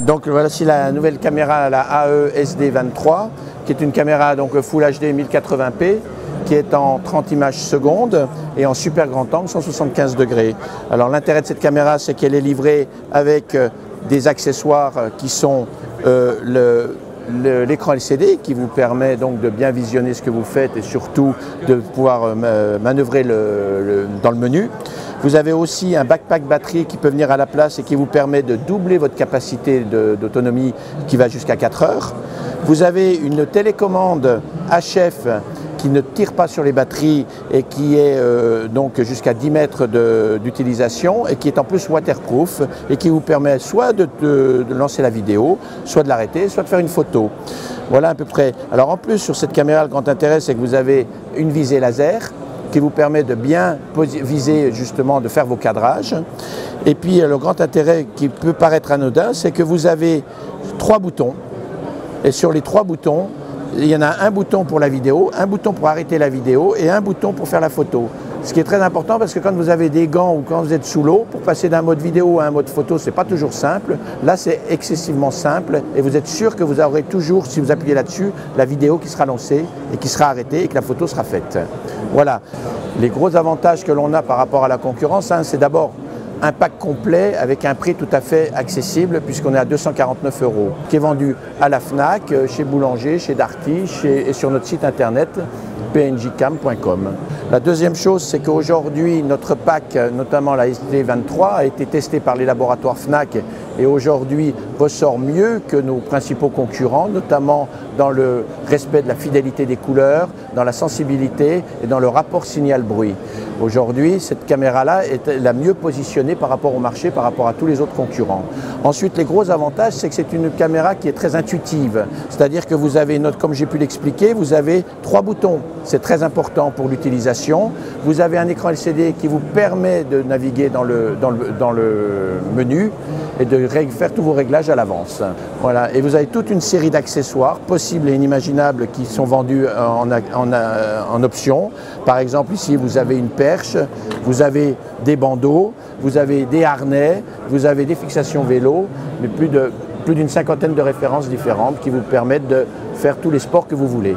Donc voici la nouvelle caméra, la AE-SD23, qui est une caméra donc Full HD 1080p, qui est en 30 images secondes et en super grand angle 175 degrés. Alors l'intérêt de cette caméra, c'est qu'elle est livrée avec des accessoires qui sont l'écran LCD qui vous permet donc de bien visionner ce que vous faites et surtout de pouvoir manœuvrer dans le menu. Vous avez aussi un backpack batterie qui peut venir à la place et qui vous permet de doubler votre capacité d'autonomie qui va jusqu'à 4 heures. Vous avez une télécommande HF qui ne tire pas sur les batteries et qui est donc jusqu'à 10 mètres d'utilisation et qui est en plus waterproof et qui vous permet soit de lancer la vidéo, soit de l'arrêter, soit de faire une photo. Voilà à peu près. Alors en plus sur cette caméra, le grand intérêt c'est que vous avez une visée laser qui vous permet de bien viser, justement, de faire vos cadrages. Et puis le grand intérêt qui peut paraître anodin, c'est que vous avez 3 boutons. Et sur les 3 boutons, il y en a un bouton pour la vidéo, un bouton pour arrêter la vidéo et un bouton pour faire la photo. Ce qui est très important parce que quand vous avez des gants ou quand vous êtes sous l'eau, pour passer d'un mode vidéo à un mode photo, c'est pas toujours simple. Là, c'est excessivement simple et vous êtes sûr que vous aurez toujours, si vous appuyez là-dessus, la vidéo qui sera lancée et qui sera arrêtée et que la photo sera faite. Voilà. Les gros avantages que l'on a par rapport à la concurrence, c'est d'abord un pack complet avec un prix tout à fait accessible puisqu'on est à 249 €, qui est vendu à la Fnac, chez Boulanger, chez Darty et sur notre site internet pnjcam.com. La deuxième chose, c'est qu'aujourd'hui, notre pack, notamment la SD23, a été testé par les laboratoires Fnac et aujourd'hui ressort mieux que nos principaux concurrents, notamment dans le respect de la fidélité des couleurs, dans la sensibilité et dans le rapport signal-bruit. Aujourd'hui, cette caméra-là est la mieux positionnée par rapport au marché, par rapport à tous les autres concurrents. Ensuite, les gros avantages, c'est que c'est une caméra qui est très intuitive. C'est-à-dire que vous avez, comme j'ai pu l'expliquer, vous avez 3 boutons. C'est très important pour l'utilisation. Vous avez un écran LCD qui vous permet de naviguer dans le menu et de faire tous vos réglages à l'avance. Voilà. Et vous avez toute une série d'accessoires possibles et inimaginables qui sont vendus en option. Par exemple, ici, vous avez une perche, vous avez des bandeaux, vous avez des harnais, vous avez des fixations vélo, mais plus d'une cinquantaine de références différentes qui vous permettent de faire tous les sports que vous voulez.